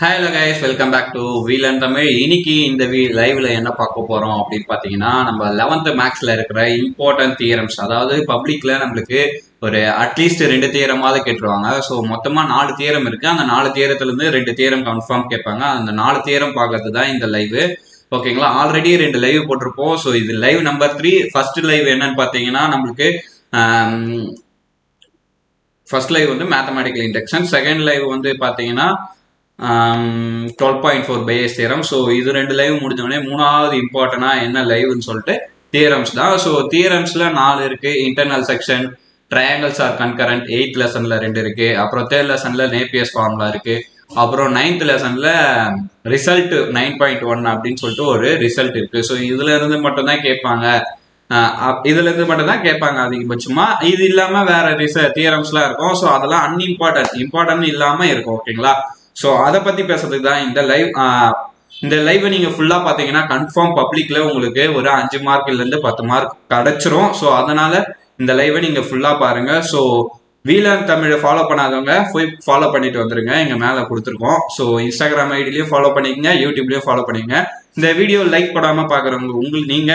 Hi hello guys, welcome back to wheel and Tamil. இன்னைக்கு இந்த லைவ்ல என்ன பார்க்க போறோம் அப்படின்னு பார்த்தீங்கன்னா, நம்ம 11th மேக்ஸ்ல இருக்கிற இம்பார்ட்டன்ட் தியரம்ஸ், அதாவது பப்ளிக்ல நம்மளுக்கு ஒரு அட்லீஸ்ட் 2 தியரமாவது கேட்டுருவாங்க. ஸோ மொத்தமா 4 தியரம் இருக்கு. அந்த 4 தியரத்துல இருந்து 2 தியரம் கன்ஃபார்ம் கேட்பாங்க. அந்த 4 தியரம் பார்க்கறது தான் இந்த லைவ். ஓகேங்களா, ஆல்ரெடி 2 லைவ் போட்டிருப்போம். ஸோ இது லைவ் நம்பர் 3. ஃபர்ஸ்ட் லைவ் என்னன்னு பார்த்தீங்கன்னா, நம்மளுக்கு ஃபர்ஸ்ட் லைவ் வந்து மேத்தமேட்டிக்கல் இண்டக்ஷன், செகண்ட் லைவ் வந்து பார்த்தீங்கன்னா 12.4 பேஸ் தியரம். ஸோ இது 2 லைவ் முடிஞ்சோடனே மூணாவது இம்பார்ட்டனா என்ன லைவ்னு சொல்லிட்டு தியரம்ஸ் தான். ஸோ தியரம்ஸ்ல 4 இருக்கு. Internal section, triangles R concurrent 8th லெசன்ல 2 இருக்கு. அப்புறம் 3rd லெசன்ல நேப்பியர்ஸ் ஃபார்முலா இருக்கு. அப்புறம் 9th லெசன்ல ரிசல்ட் 9.1 அப்படின்னு சொல்லிட்டு ஒரு ரிசல்ட் இருக்கு. ஸோ இதுல இருந்து மட்டும் தான் கேட்பாங்க. இதுல இருந்து மட்டும் தான் கேட்பாங்க அதிகபட்சமா. இது இல்லாம வேற தியரம்ஸ்லாம் இருக்கும். ஸோ அதெல்லாம் இம்பார்ட்டன்ட் இல்லாம இருக்கும். ஓகேங்களா, ஸோ அதை பத்தி பேசுறதுக்கு தான் இந்த லைவ். இந்த லைவை நீங்க ஃபுல்லா பாத்தீங்கன்னா கன்ஃபார்ம் பப்ளிக்ல உங்களுக்கு ஒரு 5 மார்க்ல இருந்து 10 மார்க் கிடைச்சிரும். ஸோ அதனால இந்த லைவை நீங்க ஃபுல்லா பாருங்க. ஸோ வீல் அண்ட் தமிழை ஃபாலோ பண்ணாதவங்க போய் ஃபாலோ பண்ணிட்டு வந்துருங்க. இங்க மேல கொடுத்துருக்கோம். ஸோ இன்ஸ்டாகிராம் ஐடிலையும் ஃபாலோ பண்ணிக்கங்க, யூடியூப்லயும் ஃபாலோ பண்ணிக்கங்க. இந்த வீடியோ லைக் போடாம பாக்குறவங்க உங்களுக்கு நீங்க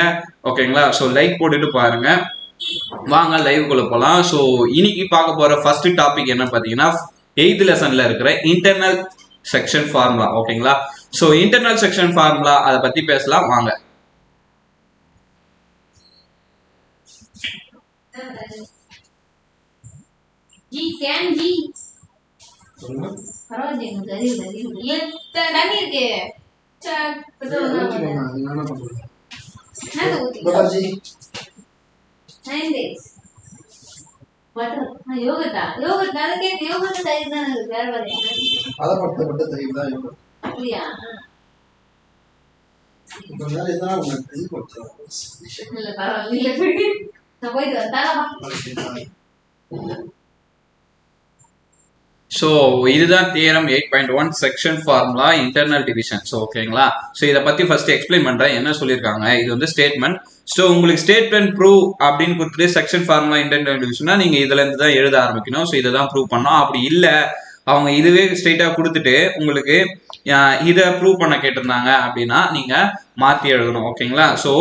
ஓகேங்களா. ஸோ லைக் போட்டுட்டு பாருங்க. வாங்க லைவ்குள்ள போலாம். ஸோ இன்னைக்கு பார்க்க போற ஃபர்ஸ்ட் டாபிக் என்ன பாத்தீங்கன்னா, 8th லெசன்ல இருக்கிற இன்டர்னல் செக்ஷன் ஃபார்முலா. ஓகேங்களா, ஸோ இன்டர்னல் செக்ஷன் ஃபார்முலா அதை பத்தி பேசலாம் வாங்க. ஸோ இதுதான் theorem 8.1 section formula internal division. So ஓகேங்களா, ஸோ இதை பத்தி ஃபர்ஸ்ட் எக்ஸ்பிளைன் பண்றேன். என்ன சொல்லியிருக்காங்க, இது வந்து ஸ்டேட்மெண்ட். ஸோ உங்களுக்கு ஸ்டேட்மெண்ட் ப்ரூவ் அப்படின்னு கொடுத்துட்டு செக்ஷன் ஃபார்முலா இன்டர்னல் டிவிஷனா நீங்க இதுல இருந்து தான் எழுத ஆரம்பிக்கணும். ஸோ இதை தான் ப்ரூவ் பண்ணோம். அப்படி இல்லை அவங்க இதுவே ஸ்ட்ரெயிட்டா கொடுத்துட்டு உங்களுக்கு இதை ப்ரூவ் பண்ண கேட்டிருந்தாங்க அப்படின்னா நீங்க மாத்தி எழுதணும். ஓகேங்களா, ஸோ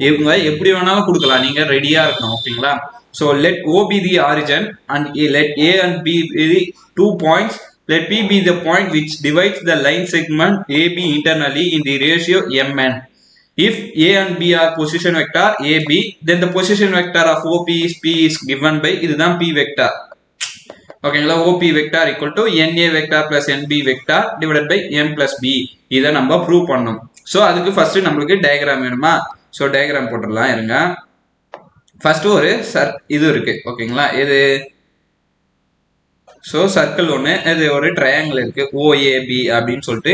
இவங்க எப்படி வேணாலும் கொடுக்கலாம், நீங்க ரெடியா இருக்கணும். ஓகேங்களா, so let O be the origin and let A and B be the 2 points. Let P be the point which divides the line segment AB internally in the ratio Mn. If A and B are position vector AB, then the position vector of OP is P is given by இதுதான் P vector. ஓகேங்களா, OP vector equal to NA vector plus NB vector divided by M plus B. இதை நம்ம prove பண்ணணும். So அதுக்கு first நம்மளுக்கு diagram வேணுமா. So diagram போட்டுடலாம் இருங்க. ஃபர்ஸ்ட் ஒரு இது இருக்கு. ஓகேங்களா, இது ஸோ சர்க்கிள் ஒன்று, இது ஒரு ட்ரையாங்கிள் இருக்கு OAB அப்படின்னு சொல்லிட்டு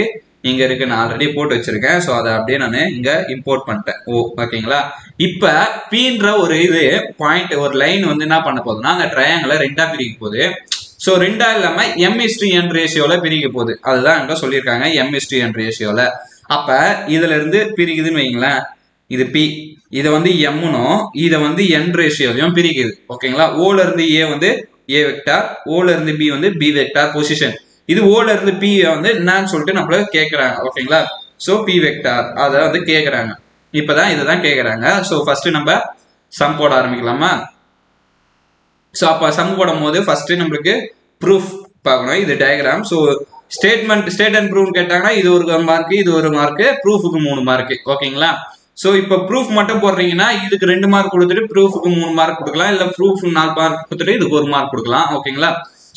இங்க இருக்கு. நான் ஆல்ரெடி போட்டு வச்சிருக்கேன். ஸோ அதை அப்படியே நான் இங்க இம்போர்ட் பண்ணிட்டேன். ஓகேங்களா, இப்ப பீன்ற ஒரு இது பாயிண்ட் ஒரு லைன் வந்து என்ன பண்ண போகுதுன்னா அந்த ட்ரையாங்கிளை 2ஆ பிரிக்க போகுது. ஸோ 2ஆ இல்லாம M:n ரேஷியோல பிரிக்க போகுது. அதுதான் அங்க சொல்லியிருக்காங்க, M:n ரேஷியோல. அப்ப இதுல இருந்து பிரிக்குதுன்னு வைங்களேன், இது P, இதை வந்து எம்னும் இதை வந்து N ரேஷியோலையும் பிரிக்குது. ஓகேங்களா, ஓல இருந்து ஏ வந்து ஏ வெக்டார், ஓல இருந்து பி வந்து பி வெக்டார் பொசிஷன். இது ஓல இருந்து பி வந்து என்னன்னு சொல்லிட்டு நம்மள கேட்கறாங்க. ஓகேங்களா, ஸோ பி வெக்டார் அதை வந்து கேட்கறாங்க. இப்பதான் இதுதான் கேட்கறாங்க. ஸோ ஃபர்ஸ்ட் நம்ம சம் போட ஆரம்பிக்கலாமா. ஸோ அப்போ சம் போடும் போது ஃபர்ஸ்ட் நம்மளுக்கு ப்ரூஃப் பார்க்கணும். இது diagram. So state and proof கேட்டாங்கன்னா இது ஒரு மார்க், இது ஒரு மார்க், ப்ரூஃபுக்கு 3 மார்க். ஓகேங்களா, ஸோ இப்போ ப்ரூஃப் மட்டும் போடுறீங்கன்னா இதுக்கு 2 மார்க் கொடுத்துட்டு ப்ரூஃபுக்கு 3 மார்க் கொடுக்கலாம், இல்லை ப்ரூஃப் 4 மார்க் கொடுத்துட்டு இதுக்கு 1 மார்க் கொடுக்கலாம். ஓகேங்களா,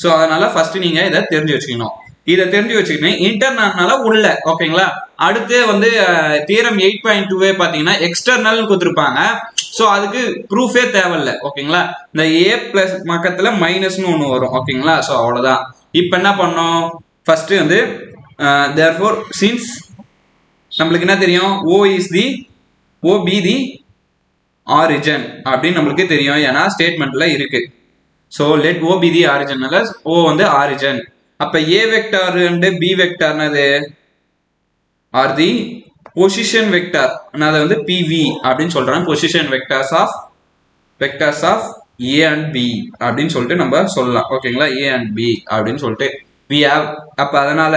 ஸோ அதனால ஃபர்ஸ்ட் நீங்க இதை தெரிஞ்சு வச்சுக்கணும். இதை தெரிஞ்சு வச்சுக்கணும் இன்டர்னல்னால உள்ள. ஓகேங்களா, அடுத்து வந்து தியரம் 8.2 பாத்தீங்கன்னா எக்ஸ்டர்னல் கொடுத்துருப்பாங்க. ஸோ அதுக்கு ப்ரூஃபே தேவையில்லை. ஓகேங்களா, இந்த A பிளஸ் பக்கத்துல மைனஸ்னு ஒன்று வரும். ஓகேங்களா, ஸோ அவ்வளோதான். இப்போ என்ன பண்ணோம், ஃபர்ஸ்ட் வந்து therefore since நம்மளுக்கு என்ன தெரியும், OB தி ஆரிஜன் அப்படின்னு நம்மளுக்கு தெரியும், ஏன்னா ஸ்டேட்மெண்ட்ல இருக்கு. So let OB the origin, O வந்து ஆரிஜன். அப்ப A வெக்டார் அண்ட் B வெக்டார்னது ஆர் தி பொசிஷன் வெக்டார், அதை வந்து PV அப்படின்னு சொல்றாங்க. Position vectors of A and B அப்படின்னு சொல்லிட்டு நம்ம சொல்லலாம். ஓகேங்களா, A and B அப்படின்னு சொல்லிட்டு we have. அப்ப அதனால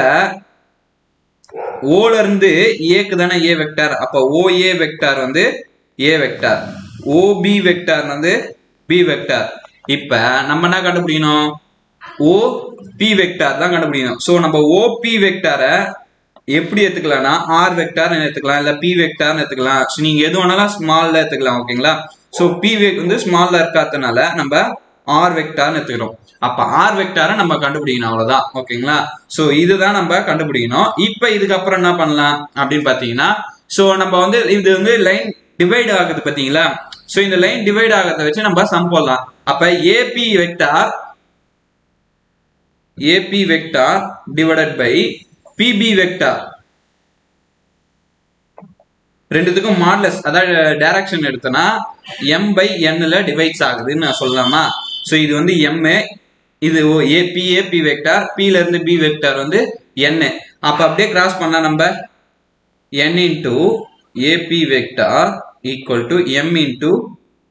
ஓல இருந்து ஏக்கு தானே ஏ வெக்டார், அப்ப ஓஏ வெக்டார் வந்து ஏ வெக்டார், ஓபி வெக்டார் வந்து பி வெக்டார். இப்ப நம்ம என்ன கண்டுபிடிக்கணும், ஓபி வெக்டார் தான் கண்டுபிடிக்கணும். சோ நம்ம ஓபி வெக்டாரை எப்படி எடுத்துக்கலாம்னா ஆர் வெக்டார் எடுத்துக்கலாம், இல்ல பி வெக்டார்னு எடுத்துக்கலாம். நீங்க எது வேணாலும் ஸ்மால்ல எடுத்துக்கலாம். ஓகேங்களா? சோ பி வந்து ஸ்மால்ல இருக்காதனால நம்ம ஆர் வெக்டார்னு எடுத்துக்கிறோம். அப்ப ஆர் வெக்டாரை நம்ம கண்டுபிடிக்கணும், அவ்வளவுதான். ஓகேங்களா? சோ இதுதான் நம்ம கண்டுபிடிக்கணும். இப்ப இதுக்கப்புறம் என்ன பண்ணலாம் அப்படின்னு பாத்தீங்கன்னா, சோ நம்ம வந்து இது வந்து லைன் டிவைட் ஆகுது பாத்தீங்களா? சோ இந்த லைன் டிவைட் ஆகிறத வச்சு நம்ம சம் போடலாம். அப்ப AP vector divided by PB vector, ரெண்டுத்துக்கும் மாடலஸ் அதாவது டைரக்ஷன் எடுத்தனா எம் பை என்ல டிவைட்ஸ் ஆகுதுன்னு நான் சொல்லலாமா? சோ இது வந்து எம், இது ஏபி வெக்டார், பில இருந்து பி வெக்டார் வந்து என். அப்ப அப்படியே கிராஸ் பண்ணா நம்ம n into AP vector equal to m into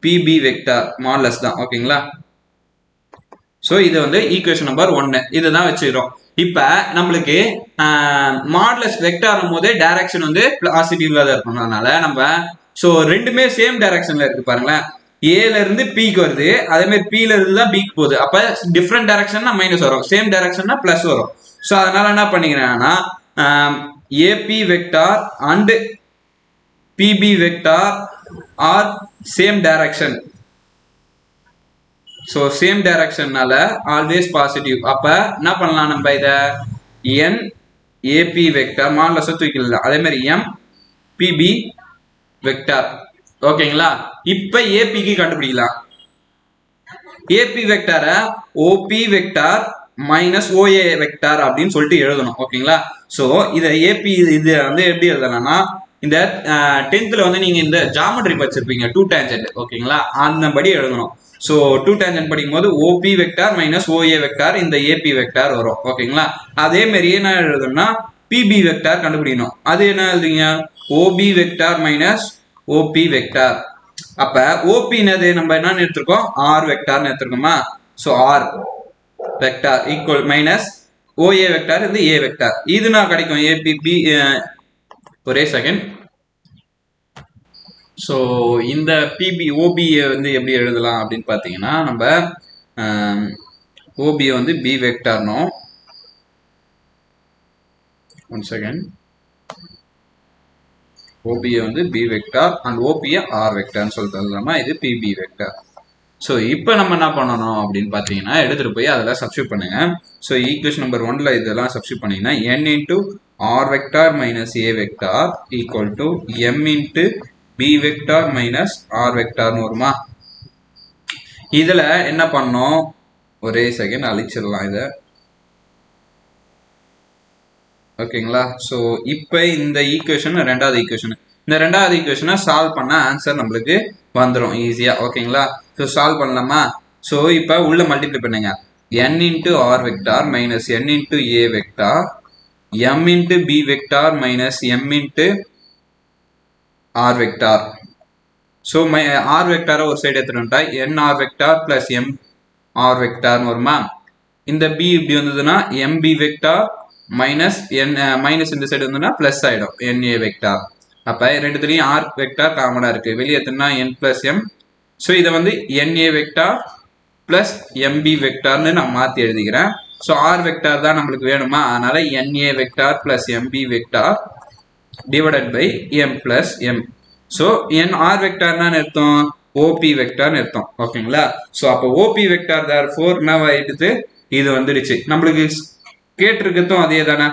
PB vector modulus தான். ஓகேங்களா? சோ இது வந்து ஈக்குவேஷன் நம்பர் 1 இதுதான் வச்சுக்கிறோம். இப்ப நம்மளுக்கு மாடலஸ் வெக்டார் போது டைரக்ஷன் வந்து பாசிட்டிவ்ல தான் இருக்கும். அதனால நம்ம சோ ரெண்டுமே சேம் டைரக்ஷன்ல இருக்கு பாருங்களேன். ஏல இருந்து பிக்கு வருது, அதே மாதிரி பில இருந்து தான் பிக்கு போகுது. அப்ப டிஃப்ரெண்ட் டைரக்ஷன்னா மைனஸ் வரும், சேம் டைரக்ஷன்னா பிளஸ் வரும். சோ அதனால என்ன பண்ணிக்கிறேன்னா AP vector and PB vector are same direction. So same டைரக்ஷன்னால ஆல்வேஸ் பாசிட்டிவ். அப்ப என்ன பண்ணலாம், நம்ம இத என் ஏபி வெக்டார் மாடலஸ் தூக்கிடலாம், அதே மாதிரி எம் பிபி வெக்டார். ஓகேங்களா? இப்ப ஏபிக்கு கண்டுபிடிக்கலாம். ஏபி வெக்டார OP vector minus OA vector அப்படின்னு சொல்லிட்டு எழுதணும். ஓகேங்களா? சோ இத ஏபி இது வந்து எப்படி எழுதலாம்னா, இந்த 10th வந்து நீங்க இந்த ஜாமெட்ரி படிச்சிருப்பீங்க 2 டேஞ்சன்ட். ஓகேங்களா? அந்த படி எழுதணும். சோ 2 டேஞ்சன்ட் படிக்கும் போது OB vector minus OA vector இந்த ஏபி வெக்டார் வரும். ஓகேங்களா? அதே மாதிரி என்ன எழுதணும்னா பிபி வெக்டார் கண்டுபிடிக்கணும். அது என்ன எழுதுங்க, OB vector minus OP vector. அப்ப ஓபி என்னது நம்ம என்ன எடுத்திருக்கோம், ஆர் வெக்டார்னு எடுத்திருக்கோமா? So R vector equal minus OA vector இது ஏ வெக்டார். இது நான் கிடைக்கும் ஏபிபி. ஒரே செகண்ட். ஸோ இந்த ஓபியை வந்து எப்படி எழுதலாம் அப்படின்னு பார்த்தீங்கன்னா, நம்ம ஓபியை வந்து பி வெக்டார்னும், ஒன் செகண்ட், ஓபியை வந்து பி வெக்டார் அண்ட் ஓபியை ஆர் வெக்டார்னு சொல்லிட்டு எழுதலாமா? இது பிபி வெக்டார். ஸோ இப்போ நம்ம என்ன பண்ணணும் அப்படின்னு பார்த்தீங்கன்னா, எடுத்துகிட்டு போய் அதெல்லாம் சப்ஸ்டியூட் பண்ணுங்க. ஸோ ஈக்குவேஷன் நம்பர் 1ல இதெல்லாம் சப்ஸ்டியூட் பண்ணீங்கன்னா n into R vector minus A vector equal to m into B vector minus R வெக்டார்னு வருமா? இதுல என்ன பண்ணோம், ஒரே செகண்ட் அழிச்சிடலாம் இதை. ஓகேங்களா? ஸோ இப்போ இந்த ஈக்குவேஷன் ரெண்டாவது ஈக்குவேஷன், இந்த ரெண்டாவது ஈக்குவேஷனை சால்வ் பண்ண ஆன்சர் நம்மளுக்கு வந்துடும் ஈஸியா. ஓகேங்களா? ஸோ சால்வ் பண்ணலாமா? ஸோ இப்போ உள்ள மல்டிப்ளை பண்ணுங்க, n into R vector minus n into A vector m into B vector minus m into R vector. So R வெக்டாரை ஒரு சைடு எடுத்துட்டா n R vector plus m R வெக்டார்னு வருமா? இந்த b இப்படி வந்ததுன்னா mb வெக்டார் மைனஸ் மைனஸ் இந்த side வந்ததுன்னா பிளஸ் ஆயிடும் na வெக்டார். அப்ப ரெண்டுத்துலயும் ஆர் வெக்டார் காமனா இருக்கு, வெளியே எத்தனா n பிளஸ் m. ஸோ இதை வந்து na வெக்டார் பிளஸ் mb வெக்டார்னு நான் மாத்தி எழுதிக்கிறேன். ஸோ ஆர் வெக்டார் தான் நம்மளுக்கு வேணுமா, அதனால na vector plus mb vector divided by m plus m. So n R வெக்டார்னா அர்த்தம் ஓபி வெக்டார்னு அர்த்தம். ஓகேங்களா? ஸோ அப்போ ஓபி வெக்டார் therefore என்னவாயிடுது, இது வந்துடுச்சு. நம்மளுக்கு கேட்டிருக்கிறதும் அதே தானே,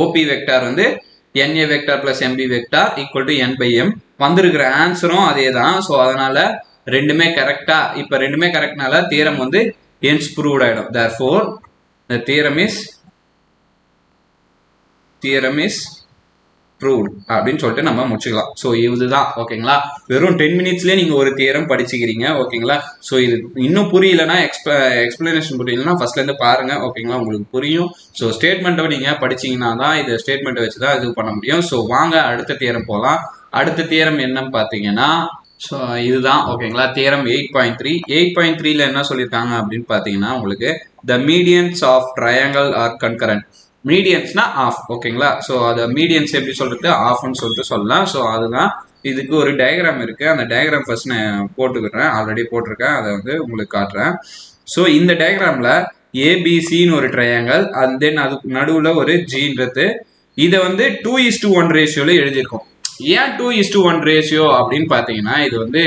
ஓபி வெக்டார் வந்து na vector plus mb vector equal to n by m. வந்திருக்கிற ஆன்சரும் அதே தான். ஸோ அதனால ரெண்டுமே கரெக்டா, இப்போ ரெண்டுமே கரெக்ட்னால தியரம் வந்து hence proved ஆயிடும். therefore the theorem is proved அப்படின்னு சொல்லிட்டு நம்ம முடிச்சுக்கலாம். ஸோ இதுதான். ஓகேங்களா? வெறும் 10 மினிட்ஸ்லேயே நீங்க ஒரு தியரம் படிச்சுக்கிறீங்க. ஓகேங்களா? ஸோ இது இன்னும் புரியலன்னா எக்ஸ்பிளனேஷன் புரியலன்னா ஃபர்ஸ்ட்ல இருந்து பாருங்க. ஓகேங்களா? உங்களுக்கு புரியும். ஸோ ஸ்டேட்மெண்ட்டை நீங்க படிச்சீங்கன்னா தான் இது ஸ்டேட்மெண்ட்டை வச்சு தான் இது பண்ண முடியும். ஸோ வாங்க அடுத்த தியரம் போகலாம். அடுத்த தியரம் என்னன்னு பார்த்தீங்கன்னா, ஸோ இதுதான். ஓகேங்களா? தியரம் 8.3. 8.3ல என்ன சொல்லியிருக்காங்க அப்படின்னு பார்த்தீங்கன்னா, உங்களுக்கு the medians of triangle are concurrent. மீடியன்ஸ்னா ஆஃப். ஓகேங்களா? ஸோ அதை மீடியன்ஸ் எப்படி சொல்றது, ஆஃப்னு சொல்லிட்டு சொல்லலாம். ஸோ அதுதான் இதுக்கு ஒரு டயக்ராம் இருக்கு. அந்த டயக்ராம் ஃபர்ஸ்ட் நான் போட்டுக்கிறேன், ஆல்ரெடி போட்டிருக்கேன், அதை வந்து உங்களுக்கு காட்டுறேன். ஸோ இந்த டயக்ராம்ல ஏபிசின்னு ஒரு ட்ரையாங்கல் அண்ட் தென் அதுக்கு நடுவில் ஒரு ஜின்றது, இதை வந்து 2:1 ரேஷியோல எழுதியிருக்கோம். ஏன் 2:1 ரேஷியோ அப்படின்னு பார்த்தீங்கன்னா, இது வந்து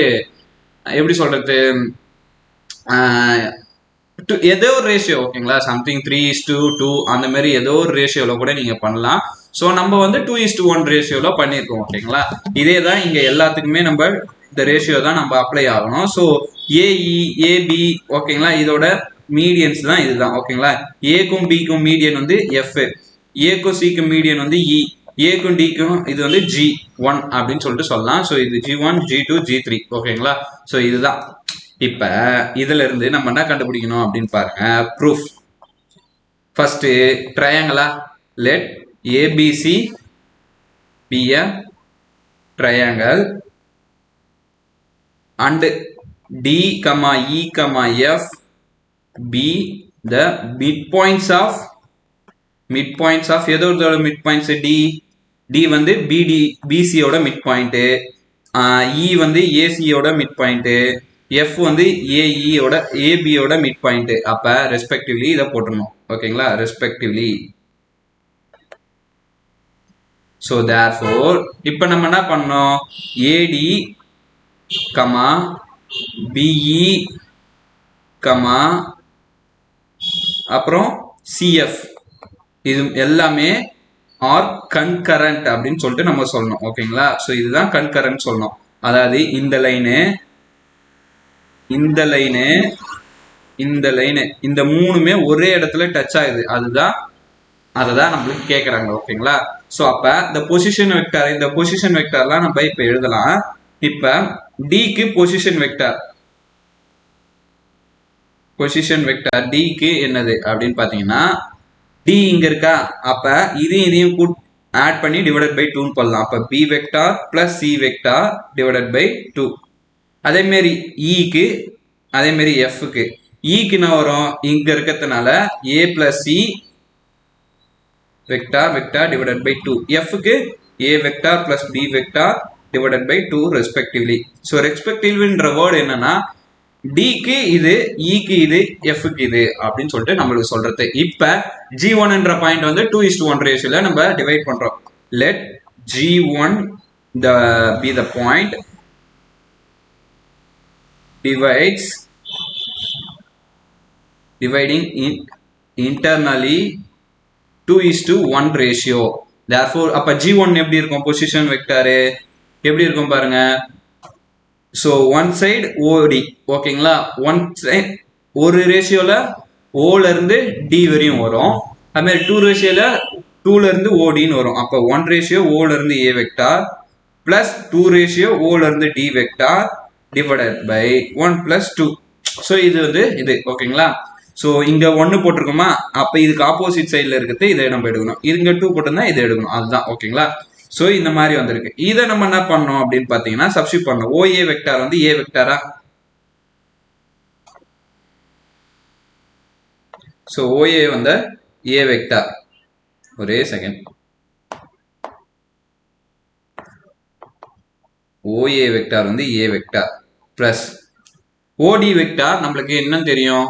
எப்படி சொல்றது, ஏதோ ஒரு ரேஷியோ. ஓகேங்களா? சம்திங் 3:2 அந்த மாதிரி ஏதோ ஒரு ரேஷியோல கூட நீங்க பண்ணலாம். ஸோ நம்ம வந்து 2:1 ரேஷியோல பண்ணியிருக்கோம். ஓகேங்களா? இதே தான் இங்க எல்லாத்துக்குமே நம்ம இந்த ரேஷியோ தான் நம்ம அப்ளை ஆகணும். ஸோ ஏஇ ஏபி, ஓகேங்களா, இதோட மீடியன்ஸ் தான் இதுதான். ஓகேங்களா? ஏக்கும் பிக்கும் மீடியன் வந்து எஃப், ஏக்கும் சிக்கும் மீடியன் வந்து இ, ஏக்கும் டிக்கும் இது வந்து G1 அப்படின்னு சொல்லிட்டு சொல்லலாம். ஸோ இது G1 G2 G3. ஓகேங்களா? ஸோ இதுதான். இப்ப இதுல இருந்து நம்ம என்ன கண்டுபிடிக்கணும் அப்படின்னு பாருங்க. ப்ரூஃப். ஃபர்ஸ்ட் ட்ரையாங்கிளா, let ABC be a triangle and D comma E comma F be the mid points of எதோட மிட் பாயிண்ட்ஸ், டி வந்து பிசியோட மிட் பாயிண்ட், இ வந்து ஏசியோட மிட் பாயிண்ட், எஃப் வந்து ஏஇயோட ஏபியோட மிட் பாயிண்ட். அப்ப ரெஸ்பெக்டிவ்லி இதை போட்டுடணும். ஓகேங்களா? ரெஸ்பெக்டிவ்லி. ஸோ தேர்ஃபோர் இப்போ நம்ம என்ன பண்ணோம், ஏடி கமா பிஇ கமா அப்புறம் சிஎஃப் இது எல்லாமே ஆர் கன்கரண்ட் அப்படின்னு சொல்லிட்டு நம்ம சொல்லணும். ஓகேங்களா? ஸோ இதுதான் கன்கரண்ட் சொல்லணும். அதாவது இந்த லைனு இந்த லைனு இந்த மூணுமே ஒரே இடத்துல டச் ஆகுது. அதுதான் அததான் நம்மளுக்கு கேட்கறாங்க. ஓகேங்களா? ஸோ அப்ப இந்த பொசிஷன் வெக்டார்லாம் நம்ம இப்ப எழுதலாம். இப்ப டிக்கு பொசிஷன் வெக்டார் டிக்கு என்னது அப்படின்னு பாத்தீங்கன்னா, டி இங்க இருக்கா, அப்ப இதையும் ஆட் பண்ணி டிவைடட் பை 2 பண்ணலாம். அப்ப B vector plus C vector divided by 2. அதே மாதிரி இக்கு, அதே மாதிரி எஃப்க்கு, இக்கு என்ன வரும், இங்க இருக்கிறதுனால A plus C vector divided by 2. எஃப்க்கு A vector plus B vector divided by 2 respectively. So ரெஸ்பெக்டிவ்ன்ற வேர்டு என்னன்னா, டிக்கு இது, இக்கு இது, எஃப்க்கு இது அப்படின்னு சொல்லிட்டு நம்மளுக்கு சொல்றது. இப்ப G1 என்ற பாயிண்ட் வந்து 2:1 ரேஷியோல நம்ம டிவைட் பண்றோம். Let G1 be the point dividing internally 2:1 ratio. therefore அப்ப G1 எப்படி இருக்கும், பொசிஷன் வெக்டார் எப்படி இருக்கும் பாருங்க. ஸோ ஒன் சைடு ஓடி. ஓகேங்களா? ஒன் சைடு ஒரு ரேஷியோல ஓல இருந்து டி வரையும் வரும். அது மாதிரி 2 ரேஷியோல 2ல இருந்து ஓடின்னு வரும். அப்போ 1 ரேஷியோ ஓல இருந்து ஏ வெக்டார் பிளஸ் 2 ரேஷியோ ஓல இருந்து D vector divided by 1 plus 2. So இது வந்து இது. ஓகேங்களா? ஸோ இங்க 1 போட்டிருக்கோமா, அப்ப இதுக்கு ஆப்போசிட் சைட்ல இருக்கிறது இதை நம்ம எடுக்கணும். இங்க 2 போட்டிருந்தா இதை எடுக்கணும். அதுதான். ஓகேங்களா? ஸோ இந்த மாதிரி வந்திருக்கு. இதை நம்ம என்ன பண்ணோம் அப்படின்னு பாத்தீங்கன்னா, சப்ஸ்டிட் பண்ணோம். ஓஏ வெக்டார் வந்து ஏ வெக்டாரா, ஸோ ஓஏ வந்து ஏ வெக்டார். ஒரே செகண்ட். ஓஏ வெக்டார் வந்து A vector plus OD vector நம்மளுக்கு என்ன தெரியும்,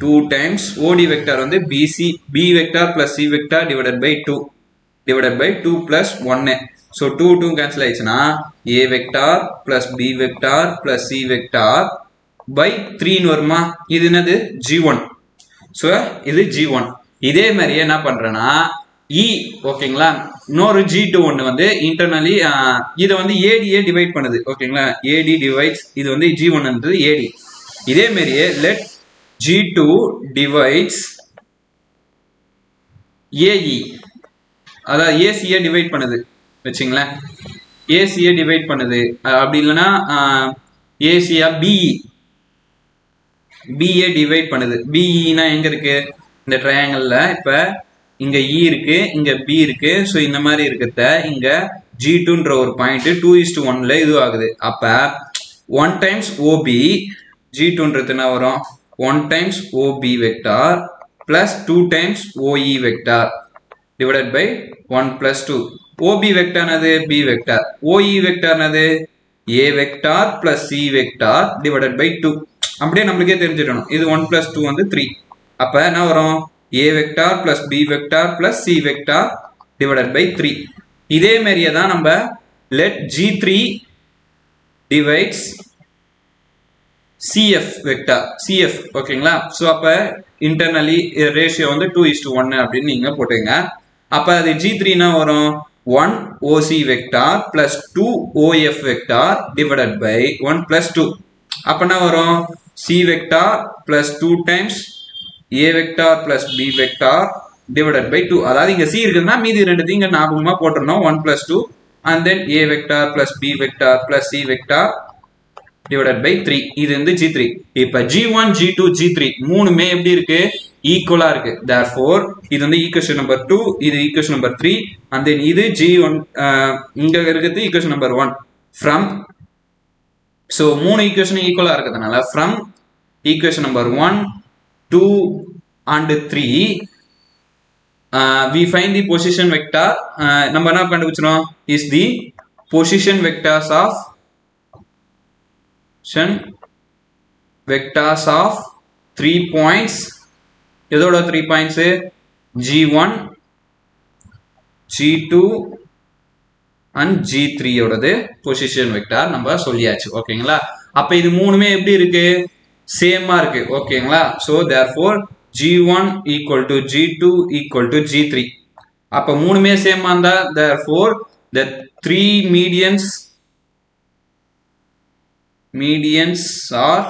2 டைம்ஸ் ஓடி வெக்டார் வந்து BC B vector plus C vector divided by 2 divided by 2 plus 1. So 2 cancel ஆயிடுச்சுன்னா a vector plus b vector plus c vector by 3 வருமா. இது என்னது, G1. so இது G1. இதே மாதிரி என்ன பண்றேன்னா E, ஓகேங்களா, இன்னொரு G2 ஒன்று வந்து இன்டர்னலி இதை வந்து ஏடியே டிவைட் பண்ணுது. ஓகேங்களா? ஏடி டிவைட்ஸ் இது வந்து G1 என்றது ஏடி. இதே மாதிரியே லெட் G2 டிவைட்ஸ் ஏஇ, அதாவது ஏசியை டிவைட் பண்ணுது வச்சுங்களேன். ஏசியை டிவைட் பண்ணுது. அப்படி இல்லைன்னா ஏசியா பிஏ டிவைட் பண்ணுது. பிஇனா எங்க இருக்கு, இந்த ட்ரையாங்கிள்ல. இப்ப இங்க இ இருக்கு, இங்க பி இருக்கு. ஸோ இந்த மாதிரி இருக்கிறத இங்க G2ன்ற ஒரு பாயிண்ட் 2:1ல இது ஆகுது. அப்ப 1 டைம்ஸ் ஓபி, G2ன்றது என்ன வரும், 1 times OB vector plus 2 times OE vector divided by 1 plus 2. OB vector என்னது B vector. OE vector என்னது A vector plus C vector divided by 2. அப்படியே நம்மளுக்கே தெரிஞ்சிடணும். இது 1 plus 2 வந்து 3. அப்ப என்ன வரும் A vector plus B vector plus C vector divided by 3. இதே மாதிரியே தான் நம்ம let G3 divides CF vector CF ஓகேங்களா. ஸோ அப்போ இன்டர்னலி ரேஷியோ வந்து 2:1 அப்படின்னு நீங்கள் போட்டுங்க. அப்போ அது G3னா வரும் 1 OC vector plus 2 OF vector divided by 1 plus 2. அப்போனா வரும் C vector plus 2 times A vector plus B vector divided by 2. அதாவது இங்கே C இருக்குதுன்னா மீதி ரெண்டுத்தையும் இங்கே ஞாபகமாக போட்டுருந்தோம் 1 plus 2 and then A vector plus B vector plus C vector divided by 3. இது வந்து G3. இப்ப G1, G2, G3 மூணுமே எப்படி இருக்கு ஈக்குவலா இருக்கு. therefore இது வந்து ஈக்குவேஷன் நம்பர் 2, இது ஈக்குவேஷன் நம்பர் 3 and then இது G1 இங்க இருக்குது ஈக்குவேஷன் நம்பர் 1 from. so மூணு ஈக்குவேஷன் ஈக்குவலா இருக்கிறதுனால from equation number 1, 2 and 3 we find the position vector. நம்ம என்ன கண்டுபிடிச்சோம் is the position vectors of vectors of 3 points. எதோட 3 points G1, G2 and G3 ஓடது பொசிஷன் வெக்டார் நம்ம சொல்லியாச்சு ஓகேங்களா. அப்ப இது மூணுமே எப்படி இருக்கு சேமா இருக்கு ஓகேங்களா. so therefore G1 equal to G2 equal to G3. அப்ப மூணுமே சேமா இருந்தா therefore the three medians are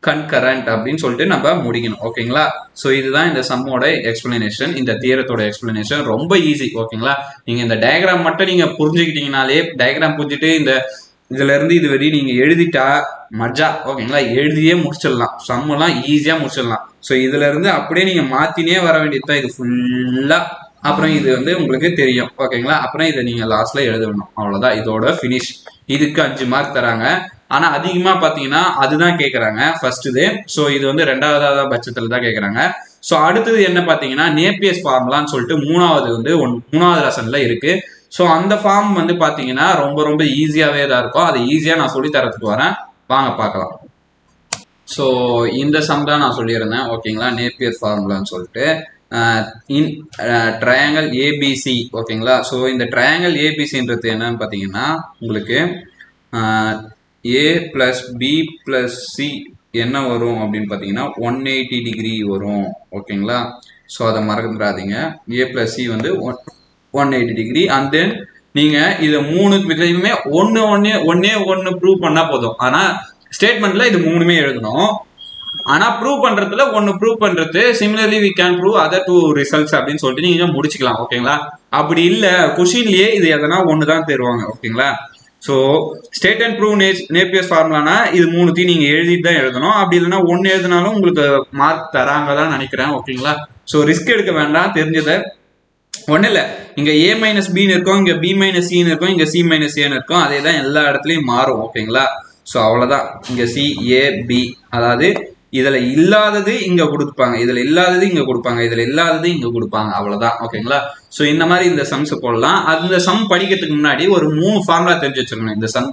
concurrent அப்படின்னு சொல்லிட்டு நம்ம முடிக்கணும் ஓகேங்களா. ஸோ இதுதான் இந்த சம்மோட எக்ஸ்பிளனேஷன், இந்த தியரத்தோட எக்ஸ்பிளனேஷன் ரொம்ப ஈஸி ஓகேங்களா. நீங்க இந்த டயக்ராம் மட்டும் நீங்க புரிஞ்சுக்கிட்டீங்கனாலே, டயக்ராம் புரிஞ்சுட்டு இந்த இதுல இருந்து இது வரையும் நீங்க எழுதிட்டா மஜா ஓகேங்களா. எழுதியே முடிச்சிடலாம், சம்மெல்லாம் ஈஸியா முடிச்சிடலாம். ஸோ இதுல இருந்து அப்படியே நீங்க மாத்தினே வர வேண்டியதுதான் இது ஃபுல்லா. அப்புறம் இது வந்து உங்களுக்கு தெரியும் ஓகேங்களா. அப்புறம் இதை நீங்க லாஸ்ட்ல எழுதணும், அவ்வளவுதான் இதோட ஃபினிஷ். இதுக்கு 5 மார்க் தராங்க. ஆனா அதிகமா பாத்தீங்கன்னா அதுதான் கேட்கறாங்க ஃபர்ஸ்ட் இது. ஸோ இது வந்து ரெண்டாவது பட்சத்துல தான் கேட்கறாங்க. ஸோ அடுத்தது என்ன பாத்தீங்கன்னா நேப்பியர்ஸ் ஃபார்முலான்னு சொல்லிட்டு மூணாவது லெசன்ல இருக்கு. ஸோ அந்த ஃபார்ம் வந்து பாத்தீங்கன்னா ரொம்ப ரொம்ப ஈஸியாவே தான் இருக்கும். அதை ஈஸியா நான் சொல்லி தரத்துக்கு வரேன், வாங்க பார்க்கலாம். ஸோ இந்த சம் தான் நான் சொல்லியிருந்தேன் ஓகேங்களா, நேப்பியர் ஃபார்முலான்னு சொல்லிட்டு இன் ட்ரையாங்கல் ஏபிசி ஓகேங்களா. ஸோ இந்த ட்ரையாங்கல் ஏபிசின்றது என்னன்னு பார்த்தீங்கன்னா உங்களுக்கு ஏ பிளஸ் பி பிளஸ் சி என்ன வரும் அப்படின்னு பார்த்தீங்கன்னா 180 டிகிரி வரும் ஓகேங்களா. ஸோ அதை மறந்துடாதீங்க, ஏ பிளஸ் சி வந்து 180 டிகிரி. அண்ட் தென் நீங்கள் இதை மூணுமே ஒன்று ப்ரூவ் பண்ணால் போதும். ஆனால் ஸ்டேட்மெண்ட்ல இது மூணுமே எழுதணும். ஆனா ப்ரூவ் பண்றதுல ஒன்னு ப்ரூவ் பண்றது similarly we can prove other 2 results அப்படின்னு சொல்லிட்டு நீங்க முடிச்சுக்கலாம் ஓகேங்களா. அப்படி இல்ல கொஸ்டின்லயே இது எதனா ஒண்ணுதான் தருவாங்க ஓகேங்களா. ஸோ ஸ்டேட் அண்ட் ப்ரூவ் நேப்பியர்ஸ் ஃபார்முலானா இது மூணுத்தையும் நீங்க எழுதிட்டு தான் எழுதணும். அப்படி இல்லைன்னா ஒன்னு எழுதினாலும் உங்களுக்கு மார்க் தராங்க தான் நினைக்கிறேன் ஓகேங்களா. ஸோ ரிஸ்க் எடுக்க வேண்டாம், தெரிஞ்சதை ஒன்றும் இல்லை. இங்க ஏ மைனஸ் பின்னு இருக்கும், இங்க பி மைனஸ் சின்னு இருக்கும், இங்க சி மைனஸ் ஏன்னு இருக்கும். அதே தான் எல்லா இடத்துலையும் மாறும் ஓகேங்களா. ஸோ அவ்வளோதான், இங்க சி ஏ பி, அதாவது இதுல இல்லாதது இங்க கொடுப்பாங்க, இதுல இல்லாதது இங்க கொடுப்பாங்க, இதுல இல்லாதது இங்க கொடுப்பாங்க, அவ்வளவுதான் ஓகேங்களா. சோ இந்த மாதிரி இந்த சம்ஸ் போடலாம். அந்த சம் படிக்கிறதுக்கு முன்னாடி ஒரு 3 ஃபார்முலா தெரிஞ்சு வச்சிருக்கணும். இந்த சம்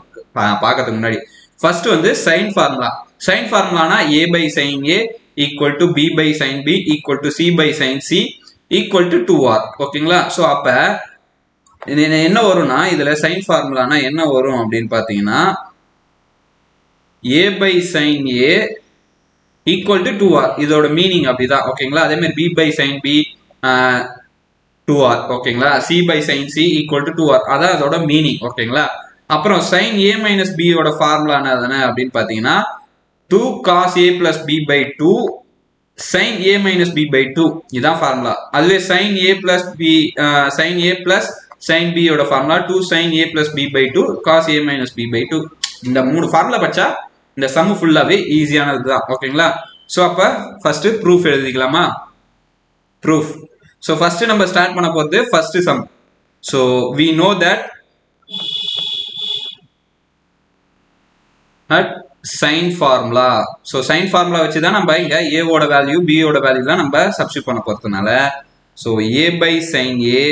பார்க்கறதுக்கு முன்னாடி ஃபர்ஸ்ட் வந்து சைன் ஃபார்முலா. சைன் ஃபார்முலானா a by sin a equal to b by sin b equal to c by sin c equal to 2r ஓகேங்களா. ஸோ அப்ப என்ன வரும்னா இதுல சைன் ஃபார்முலானா என்ன வரும் அப்படின்னு பாத்தீங்கன்னா a by sin a equal to 2r, இதோட மீனிங் அப்படிதான் ஓகேங்களா. அதே மாதிரி b by sin b 2r ஓகேங்களா. c by sin c equal to 2r, அதான் அதோட மீனிங் ஓகேங்களா. அப்புறம் sin a minus b யோட ஃபார்முலா என்ன அப்படின்னு பாத்தீங்கன்னா 2 cos a plus b by 2 sin a minus b by 2, இதான் ஃபார்முலா. அதுவே sin a plus sin b யோட formula 2 sin a plus b by 2 cos a minus b by 2. இந்த 3 formula பச்சா இந்த some ஃபுல்லாவே ஈஸியானது தான் ஓகேங்களா. ஸோ அப்ப ஃபர்ஸ்ட் ப்ரூஃப் எழுதிக்கலாமா. ப்ரூஃப். ஸோ ஃபர்ஸ்ட் நம்ம ஸ்டார்ட் பண்ண போறது first sum. So we know that at sine formula. So sine formula வச்சு தான் நம்ம இங்க ஏவோட வேல்யூ பியோட வேல்யூலாம் நம்ம சப்ஸ்டிட் பண்ண போறதுனால so A by sine A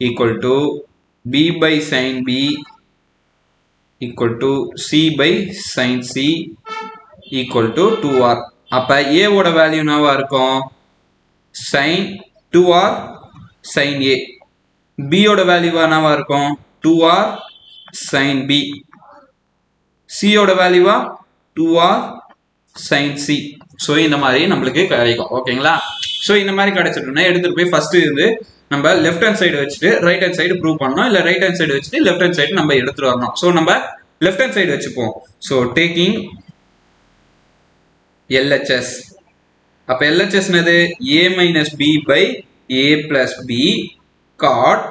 equal to B by sine B equal to C by sine C equal to 2r. அப்ப ஏவோட வேல்யூ என்னவா இருக்கும்? Sine 2r sine A. பியோட வேல்யூ என்னவா இருக்கும்? 2r sine B. சியோட வேல்யூவா 2r sin c. ஸோ இந்த மாதிரி நம்மளுக்கு கிடைக்கும். ஓகேங்களா? ஸோ இந்த மாதிரி கிடைச்சிட்டோம்னா எடுத்துட்டு போய் ஃபர்ஸ்ட் இருந்து நம்ம லெஃப்ட் ஹேண்ட் சைடு வச்சுட்டு ரைட் ஹேண்ட் சைடு ப்ரூவ் பண்ணணும், இல்லை ரைட் ஹேண்ட் சைடு வச்சுட்டு லெஃப்ட் ஹேண்ட் சைடு நம்ம எடுத்துட்டு வரணும். ஸோ நம்ம லெஃப்ட் ஹேண்ட் சைடு வச்சுப்போம். So taking LHS. அப்போ LHS என்னது? a minus b by a plus b cot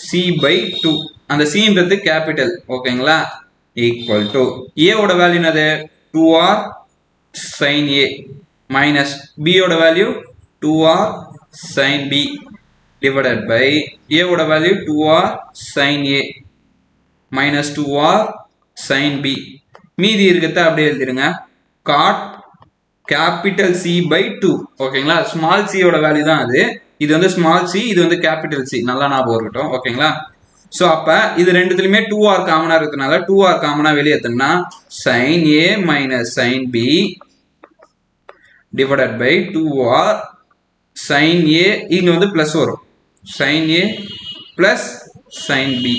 c by 2. அந்த cன்றது கேபிட்டல். ஓகேங்களா? ஈக்குவல் டு a ஓட வேல்யூ என்னது? 2r sin a minus b ஓட value 2r sin b divided by a ஓட value 2r sin a minus 2r sin b. மீதி இருக்கிறத அப்படியே எழுதிருங்க. cot capital C by 2. ஓகேங்களா? ஸ்மால் c ஓட வேல்யூ தான் அது. இது வந்து ஸ்மால் c, இது வந்து கேபிட்டல் C. நல்லா ஞாபகம் இருக்கட்டும். ஓகேங்களா? ஸோ அப்போ இது ரெண்டுத்துலையுமே 2r காமனாக இருக்கிறதுனால 2r காமனாக வெளியே எடுத்தோம்னா sin a minus sin b divided by 2r sin a, இங்க வந்து பிளஸ் வரும், sin a plus sin b.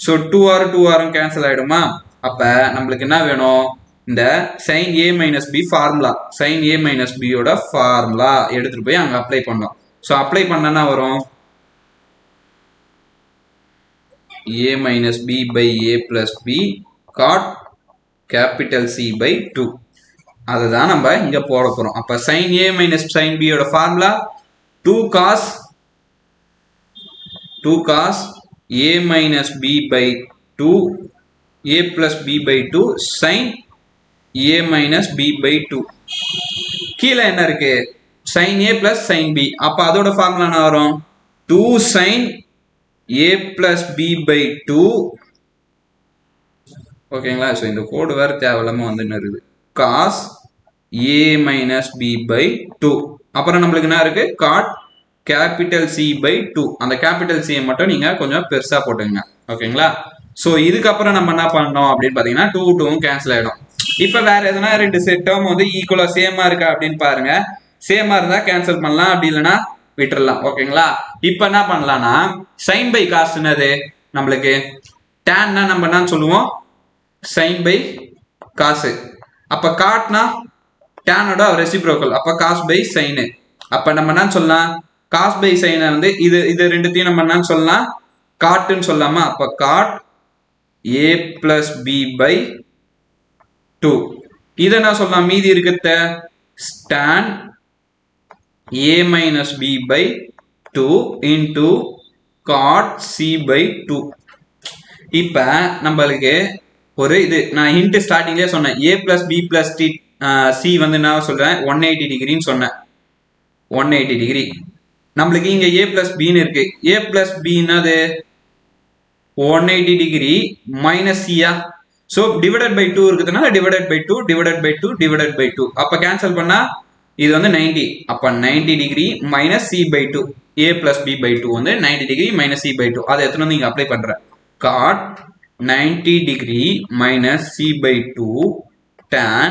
So 2r 2r cancel ஆகிடுமா? அப்போ நம்மளுக்கு என்ன வேணும்? இந்த sin a minus b formula, sin a minus b யோட ஃபார்முலா எடுத்துட்டு போய் அங்கே அப்ளை பண்ணோம். ஸோ அப்ளை பண்ணனா வரும் a minus b by a plus b cot capital C by 2. அதுதான் நம்ம இங்க போட போறோம். அப்ப sin a minus sin b யோட formula 2 cos a minus b by 2 a plus b by 2 sin a minus b by 2. கீழே என்ன இருக்கு? sin a plus sin b. அப்ப அதோட ஃபார்முலா என்ன வரும்? 2 sin a plus b by 2. ஓகேங்களா? So இந்த கோடு வேறு தேவையில்லாம வந்து இருக்குது. cos a minus b by 2. அப்புறம் நம்மளுக்கு என்ன இருக்கு? cot capital C by 2. அந்த கேபிட்டல் C மட்டும் நீங்க கொஞ்சம் பெருசா போட்டுங்க. ஓகேங்களா? ஸோ இதுக்கப்புறம் நம்ம என்ன பண்ணோம் அப்படின்னு பார்த்தீங்கன்னா 2 2 கேன்சல் ஆகிடும். இப்போ வேற எதுனா ரெண்டு செட் டேர்ம் வந்து ஈக்குவலா சேமா இருக்கா அப்படின்னு பாருங்க. சேமா இருந்தா கேன்சல் பண்ணலாம், அப்படி இல்லைன்னா விட்டுறலாம். ஓகேங்களா? இப்போ என்ன பண்ணலாம்னா சைன் பை காஸ் என்னது? நம்மளுக்கு டேன்னா நம்ம என்ன சொல்லுவோம்? சைன் பை காசு. அப்ப காட்னா டேனோட ரெசிப்ரோக்கல். அப்ப காஸ் பை சைனு. அப்ப நம்ம என்ன சொல்லலாம்? காஸ் பை சைனை வந்து இது ரெண்டுத்தையும் நம்ம என்ன சொல்லலாம்? காட்டுன்னு சொல்லாமா? அப்ப God a plus b by 2. இதை என்ன சொல்லலாம்? மீதி இருக்கிறத tan a minus b by 2 into cot c by 2. இப்ப நம்மளுக்கு ஒரு இது நான் ஹிண்ட் ஸ்டார்டிங்லேயே சொன்னேன். a plus b plus c வந்து என்ன சொல்றேன்? 180 டிகிரின்னு சொன்னேன். 180 டிகிரி. நம்மளுக்கு இங்க a plus b இருக்கு. a plus b என்னது? 180 டிகிரி மைனஸ் c-யா? ஸோ டிவைடட் பை 2 இருக்குதுனால divided by 2 divided by 2 divided by 2. அப்ப கேன்சல் பண்ணா இது வந்து 90. அப்ப 90 degree minus c by 2. a plus b by 2 வந்து 90 டிகிரி மைனஸ் c by 2. அதை எத்தனை வந்து இங்க அப்ளை பண்ற? cot 90 degree minus c by 2 tan.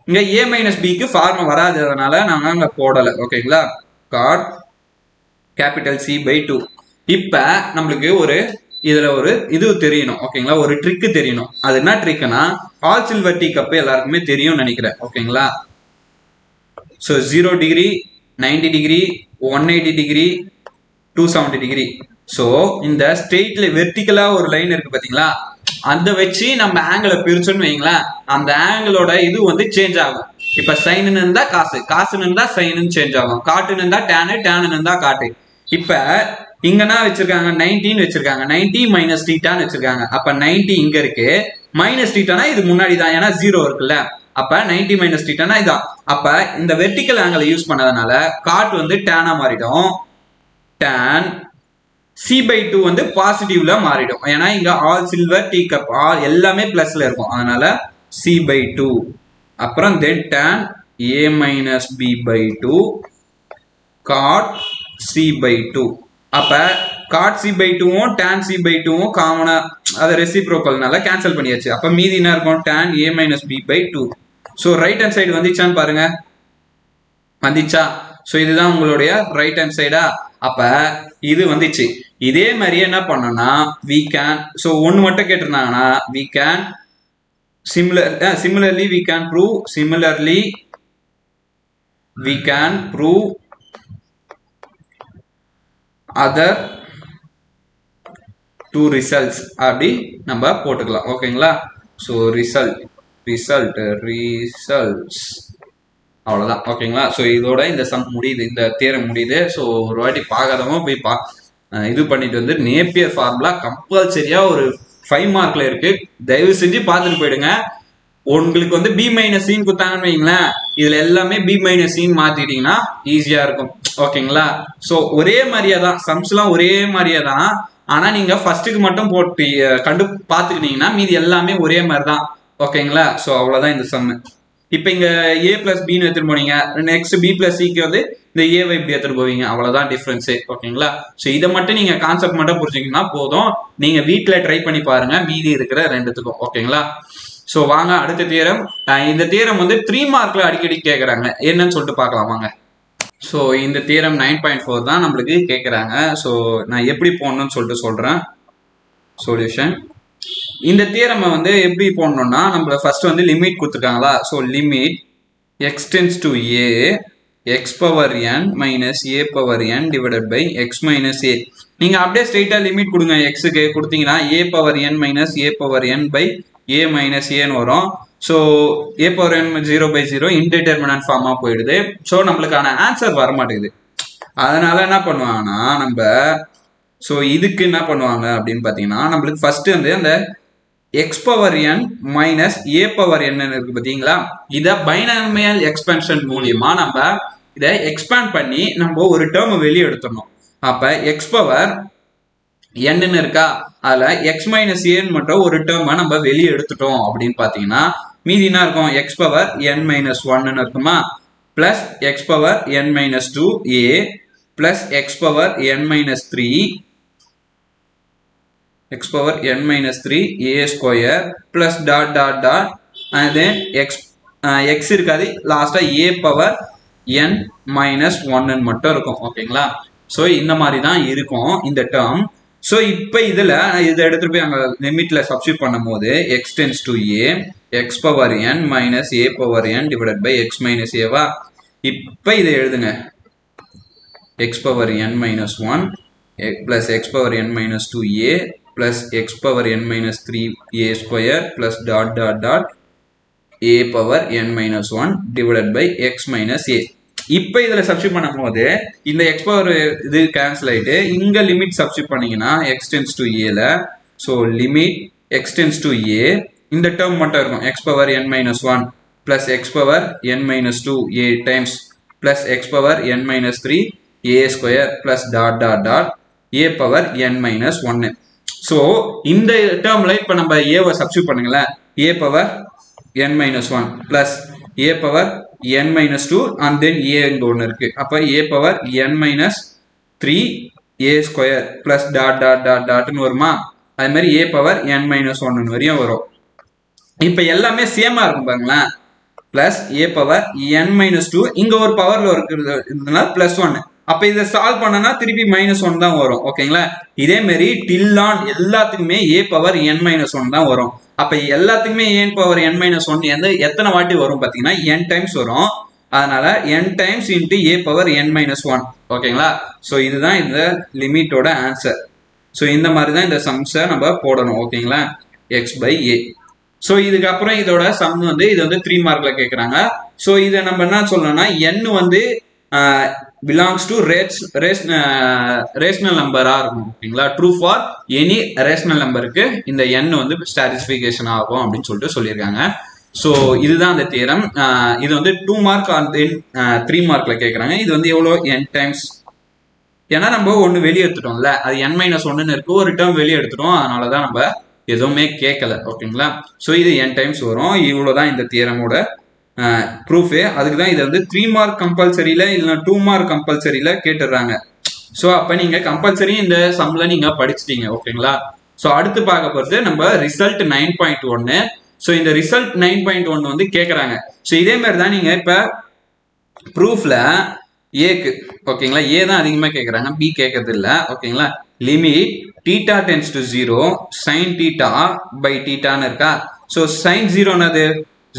இங்க a மைனஸ் b-க்கு ஃபார்முலா வராது, அதனால நாங்க அங்க போடல. ஓகேங்களா? cot capital C by 2. இப்ப நம்மளுக்கு ஒரு இதுல ஒரு இது தெரியணும். ஓகேங்களா? ஒரு ட்ரிக் தெரியணும். அது என்ன ட்ரிக்னா ஆல் சில்வர் டீ கப் எல்லாருக்குமே தெரியும்னு நினைக்கிறேன். ஓகேங்களா? So 0 degree 90 degree 180 degree 270 degree. So இந்த ஸ்ட்ரெயிட்ல வெர்டிகலா ஒரு லைன் இருக்கு பாத்தீங்களா? அந்த வச்சு நம்ம ஆங்கிளை பிரிச்சோன்னு வைங்களேன், அந்த ஆங்கிளோட இது வந்து சேஞ்ச் ஆகும். இப்ப சைனுன்னு இருந்தா காசு, காசுன்னு இருந்தா சைனுன்னு சேஞ்ச் ஆகும், காட்டுன்னு இருந்தா டேனு, டேனுன்னு இருந்தா காட்டு. இப்ப இங்கன்னா வச்சிருக்காங்க 90 வச்சிருக்காங்க, 90 மைனஸ் தீட்டான்னு வச்சிருக்காங்க. அப்ப 90 இங்க இருக்கு, மைனஸ் தீட்டானா இது முன்னாடி தான், ஏன்னா 0 இருக்குல்ல. அப்ப 90 மைனஸ் தீட்டானா இதான். அப்ப இந்த வெர்டிக்கல் ஆங்கிளை யூஸ் பண்ணதுனால காட் வந்து டேனா மாறிடும். tan c/2 வந்து பாசிட்டிவ்ல மாறிடும். ஏன்னா இங்க all silver tea cup all எல்லாமே பிளஸ்ல இருக்கும். அதனால c/2 அப்புறம் then tan a minus b/2 cot c/2. அப்ப cot c/2வும் tan c/2வும் காமனா அதை ரெசிப்ரோக்கல்னால கேன்சல் பண்ணியாச்சு. அப்ப மீதி என்ன இருக்கும் tan a minus b/2. So right hand side வந்துச்சான்னு பாருங்க, வந்துச்சா? ஸோ இதுதான் உங்களுடைய ரைட் ஹேண்ட் சைடா. அப்ப இது வந்துச்சு. இதே மாதிரி என்ன பண்ணோம்னா we can, ஸோ ஒன்று மட்டும் கேட்டிருந்தாங்கன்னா we can similarly we can prove other two results அப்படி நம்ம போட்டுக்கலாம். ஓகேங்களா? ஸோ ரிசல்ட்ஸ் அவ்வளோதான். ஓகேங்களா? ஸோ இதோட இந்த சம் முடியுது, இந்த தியரம் முடியுது. ஸோ ஒரு வாட்டி பார்க்காதவங்க போய் இது பண்ணிட்டு வந்து நேப்பியர் ஃபார்முலா கம்பல்சரியா ஒரு 5 மார்க்ல இருக்கு, தயவு செஞ்சு பார்த்துட்டு போயிடுங்க. உங்களுக்கு வந்து பி மைனஸ் சின்னு கொடுத்தாங்கன்னு வைங்களேன், இதுல எல்லாமே பி மைனஸ் சின்னு மாத்திட்டீங்கன்னா ஈஸியா இருக்கும். ஓகேங்களா? ஸோ ஒரே மாதிரியா தான் சம்ஸ் எல்லாம் ஒரே மாதிரியா தான். ஆனா நீங்க ஃபர்ஸ்ட்டுக்கு மட்டும் போட்டு பார்த்துக்கிட்டீங்கன்னா மீதி எல்லாமே ஒரே மாதிரி தான். ஓகேங்களா? ஸோ அவ்வளவுதான் இந்த சம். இப்போ இங்க a பிளஸ் பின்னு எடுத்துட்டு போனீங்க, நெக்ஸ்ட் b பிளஸ் சிக்கு வந்து இந்த ஏவை இப்படி எடுத்துட்டு போவீங்க. அவ்வளவுதான் டிஃபரன்ஸே. ஓகேங்களா? ஸோ இதை மட்டும் நீங்க கான்செப்ட் மட்டும் புரிஞ்சுக்கிட்டீங்கன்னா போதும். நீங்க வீட்டில் ட்ரை பண்ணி பாருங்க மீதி இருக்கிற ரெண்டுத்துக்கும். ஓகேங்களா? ஸோ வாங்க அடுத்த தியரம். இந்த தியரம் வந்து 3 மார்க்ல அடிக்கடி கேட்கறாங்க, என்னன்னு சொல்லிட்டு பார்க்கலாம் வாங்க. ஸோ இந்த தியரம் 9.4 தான் நம்மளுக்கு கேட்குறாங்க. ஸோ நான் எப்படி போடணும்னு சொல்லிட்டு சொல்றேன் சொல்யூஷன். இந்த தியரம் வந்து எப்படி போடணும்னா, நம்ம ஃபர்ஸ்ட் வந்து லிமிட் கொடுத்துருக்காங்களா. So limit x tends to a x power n minus a power n divided by x minus a. நீங்க அப்படியே ஸ்ட்ரெயிட்டா லிமிட் கொடுங்க எக்ஸுக்கு கொடுத்தீங்கன்னா a power n minus a power n by a minus ஏன்னு வரும். So a power n 0/0 indeterminate ஃபார்மா போயிடுது. ஸோ நம்மளுக்கான ஆன்சர் வர மாட்டேங்குது. அதனால என்ன பண்ணுவாங்கன்னா நம்ம ஸோ இதுக்கு என்ன பண்ணுவாங்க அப்படின்னு பார்த்தீங்கன்னா, நம்மளுக்கு ஃபர்ஸ்ட் வந்து அந்த X power n minus a power என் இருக்கு பார்த்தீங்களா, இதை பைனாமியல் எக்ஸ்பென்ஷன் மூலியமா நம்ம இதை எக்ஸ்பேண்ட் பண்ணி நம்ம ஒரு டேர்ம் வெளியே எடுத்துடணும். அப்ப எக்ஸ் பவர் என்னன்னு இருக்கா, அதுல எக்ஸ் மைனஸ் ஏன்னு மட்டும் ஒரு டேர்மை நம்ம வெளியே எடுத்துட்டோம் அப்படின்னு பார்த்தீங்கன்னா மீதி என்ன இருக்கும், எக்ஸ் பவர் என் மைனஸ் ஒன்னு இருக்குமா, plus x power n minus 2 A plus x power n minus 3 x power n minus 3 a square plus dot dot dot and then x இருக்காது, லாஸ்டா a power n minus 1 மட்டும் இருக்கும். ஓகேங்களா? So இந்த மாதிரி தான் இருக்கும் இந்த டேர்ம். ஸோ இப்போ இதில் இதை எடுத்துட்டு போய் அங்கே லிமிட்ல சப்ஸ்டியூட் பண்ணும் போது x tends to a x power n minus a power n divided by x minus ஏவா. இப்போ இதை எழுதுங்க, x power n minus 1 plus x power n minus 2a plus x power n minus 3a square plus dot dot dot a power n minus 1 divided by x minus a. இப்போ இதுல substitute பண்ணும்போது இந்த x power இது cancel ஆயிட்டு இங்க limit substitute பண்ணீங்கன்னா x tends to a ல, so limit x tends to a இந்த டேர்ம் மட்டும் இருக்கும், x power n minus 1 plus x power n minus 2 a times plus x power n minus 3 a square plus dot dot dot a பவர் n minus 1. So இந்த டேர்ம்ல இப்போ நம்ம ஏவை substitute பண்ணுங்களேன், a power n minus 1 plus a power n minus 2 and then a இங்கே ஒன்று இருக்கு. அப்போ a power n minus 3 a square plus dot dot dot டாட்னு வருமா, அது மாதிரி ஏ பவர் என் மைனஸ் 1 வரையும் வரும். இப்போ எல்லாமே சேமா இருக்கும் பாருங்களேன், plus a power n minus 2 இங்கே ஒரு பவர்ல இருக்கிறதுனால பிளஸ் 1. அப்ப இதை சால்வ் பண்ணனா திருப்பி -1 தான் வரும். ஓகேங்களா? இதே மாதிரி டில்லான் எல்லாத்துக்குமே ஏ பவர் என் மைனஸ் 1 தான் வரும். அப்ப எல்லாத்துக்குமே ஏன் பவர் என் மைனஸ் 1 எத்தனை வாட்டி வரும் பாத்தீங்கன்னா n டைம்ஸ் வரும். அதனால n டைம்ஸ் இன்ட்டு ஏ பவர் என் மைனஸ் 1. ஓகேங்களா? ஸோ இதுதான் இந்த லிமிட்டோட ஆன்சர். ஸோ இந்த மாதிரி தான் இந்த சம்ஸை நம்ம போடணும். ஓகேங்களா? X by A. ஸோ இதுக்கப்புறம் இதோட சம் வந்து இது வந்து 3 மார்க்ல கேட்குறாங்க. ஸோ இதை நம்ம என்ன சொல்லணும்னா n வந்து belongs to rational நம்பரா இருக்கும். ஓகேங்களா? ட்ரூ ஃபார் எனி ரேஷனல் நம்பருக்கு இந்த n வந்து ஸ்டாட்டிஸ்பிகேஷன் ஆகும் அப்படின்னு சொல்லிட்டு சொல்லியிருக்காங்க. ஸோ இதுதான் அந்த தியரம். இது வந்து 2 மார்க் அண்ட் தென் 3 மார்க்ல கேட்குறாங்க. இது வந்து எவ்வளோ n டைம்ஸ் ஏன்னா நம்ம ஒன்று வெளியே எடுத்துட்டோம்ல, அது n-1 இருக்கு, ஒரு டேர்ம் வெளியே எடுத்துட்டோம், அதனாலதான் நம்ம எதுவுமே கேட்கல. ஓகேங்களா? ஸோ இது n டைம்ஸ் வரும். இவ்வளோதான் இந்த தியரமோட ப்ரூஃபு. அதுக்கு தான் இதை வந்து 3 மார்க் கம்பல்சரியில இல்லைன்னா 2 மார்க் கம்பல்சரியில கேட்டுடுறாங்க. ஸோ அப்போ நீங்க கம்பல்சரி இந்த சம்ல நீங்க படிச்சிட்டீங்க. ஓகேங்களா? ஸோ அடுத்து பார்க்க போகிறது நம்ம ரிசல்ட் 9.1. ஸோ இந்த ரிசல்ட் 9.1 வந்து கேட்குறாங்க. ஸோ இதே மாதிரி தான் நீங்க இப்போ ப்ரூஃப்ல ஏக்கு, ஓகேங்களா, ஏ தான் அதிகமாக கேட்குறாங்க, பி கேட்கறது இல்லை. ஓகேங்களா? Limit theta tends to 0 sin theta by தீட்டான்னு இருக்கா. ஸோ sin 0னது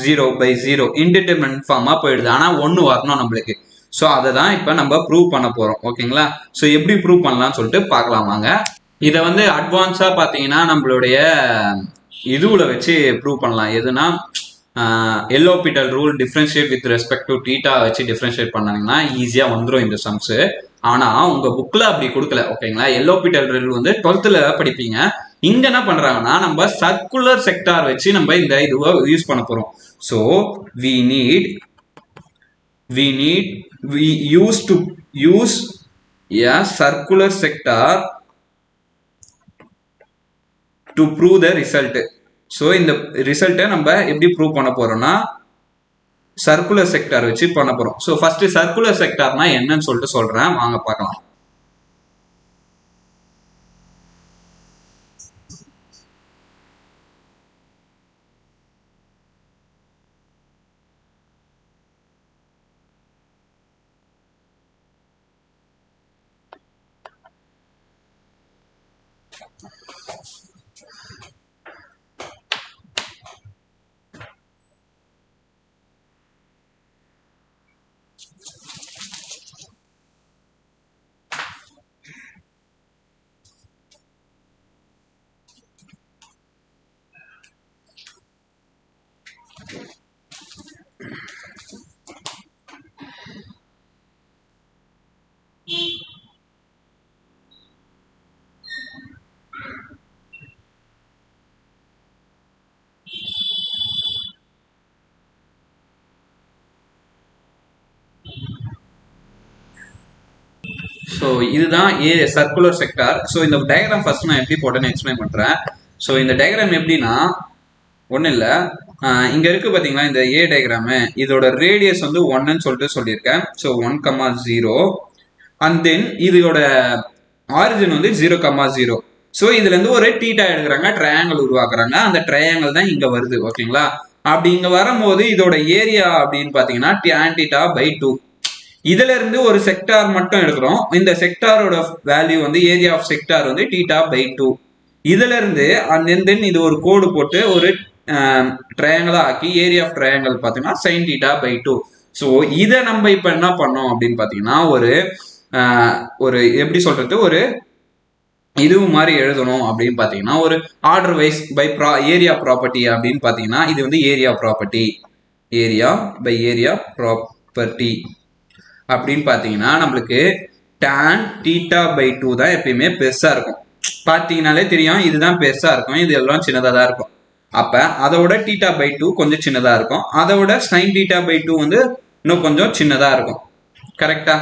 0/0 இன்டிடெர்மினன்ட் ஃபார்மாக போயிடுது. ஆனால் 1 வரணும் நம்மளுக்கு. ஸோ அதை தான் இப்போ நம்ம ப்ரூவ் பண்ண போகிறோம். ஓகேங்களா? ஸோ எப்படி ப்ரூவ் பண்ணலாம்னு சொல்லிட்டு பார்க்கலாம் வாங்க. இதை வந்து அட்வான்ஸாக பார்த்தீங்கன்னா நம்மளுடைய இதுவில் வச்சு ப்ரூவ் பண்ணலாம். எதுனா L'Hospital rule differentiate with respect to theta வச்சு டிஃப்ரென்ஷியேட் பண்ணாங்கன்னா ஈஸியாக வந்துடும் இந்த சம்ஸு. ஆனால் உங்கள் புக்கில் அப்படி கொடுக்கல. ஓகேங்களா? எல்ஹாஸ்பிட்டல் ரூல் வந்து 12th படிப்பீங்க. இங்க என்ன பண்றாங்கன்னா நம்ம சர்க்குலர் செக்டார் வச்சு நம்ம இந்த இதுவை யூஸ் பண்ண போறோம். So we used to use a circular sector to prove the result. So இந்த ரிசல்ட்டை நம்ம எப்படி ப்ரூவ் பண்ண போறோம்னா சர்க்குலர் செக்டார் வச்சு பண்ண போறோம். ஸோ ஃபர்ஸ்ட் சர்க்குலர் செக்டார்னா என்னன்னு சொல்லிட்டு சொல்றேன், வாங்க பார்க்கலாம். ஸோ இதுதான் சர்க்குலர் செக்டார். ஸோ இந்த டயக்ராம் ஃபர்ஸ்ட் நான் எப்படி போட்டேன்னு எக்ஸ்பிளைன் பண்ணுறேன். ஸோ இந்த டயக்ராம் எப்படின்னா ஒன்றும் இல்லை, இங்கே இருக்குது பார்த்தீங்களா இந்த ஏ டயக்ராமு, இதோட ரேடியஸ் வந்து 1ன்னு சொல்லிட்டு சொல்லியிருக்கேன். ஸோ 1,0 அண்ட் தென் இதோட ஆரிஜின் வந்து 0,0. ஸோ இதுலேருந்து ஒரு தீட்டா எடுக்கிறாங்க, ட்ரையாங்கிள் உருவாக்குறாங்க. அந்த ட்ரையாங்கிள் தான் இங்கே வருது. ஓகேங்களா? அப்படி இங்கே வரும்போது இதோட ஏரியா அப்படின்னு பார்த்தீங்கன்னா tan θ/2. இதுல இருந்து ஒரு செக்டார் மட்டும் எடுக்கிறோம். இந்த செக்டாரோட வேல்யூ வந்து ஏரியா ஆஃப் செக்டார் வந்து θ/2. இதுல இருந்து அண்ட் தென் இது ஒரு கோடு போட்டு ஒரு ட்ரையாங்கிளா ஆக்கி ஏரியா ஆஃப் ட்ரையாங்கிள் பார்த்தீங்கன்னா sin θ/2. ஸோ இதை நம்ம இப்போ என்ன பண்ணோம் அப்படின்னு பார்த்தீங்கன்னா ஒரு எப்படி சொல்றது, ஒரு இது மாதிரி எழுதணும் அப்படின்னு பார்த்தீங்கன்னா ஒரு order wise by area property அப்படின்னு பார்த்தீங்கன்னா இது வந்து area property, area by area property அப்படின்னு பார்த்தீங்கன்னா நம்மளுக்கு tan θ/2 தான் எப்பயுமே பெருசா இருக்கும். பார்த்தீங்கன்னாலே தெரியும் இதுதான் பெருசா இருக்கும், இது எல்லாம் சின்னதாக தான் இருக்கும். அப்போ அதோட θ/2 கொஞ்சம் சின்னதாக இருக்கும், அதோட sin θ/2 வந்து இன்னும் கொஞ்சம் சின்னதாக இருக்கும். கரெக்டா?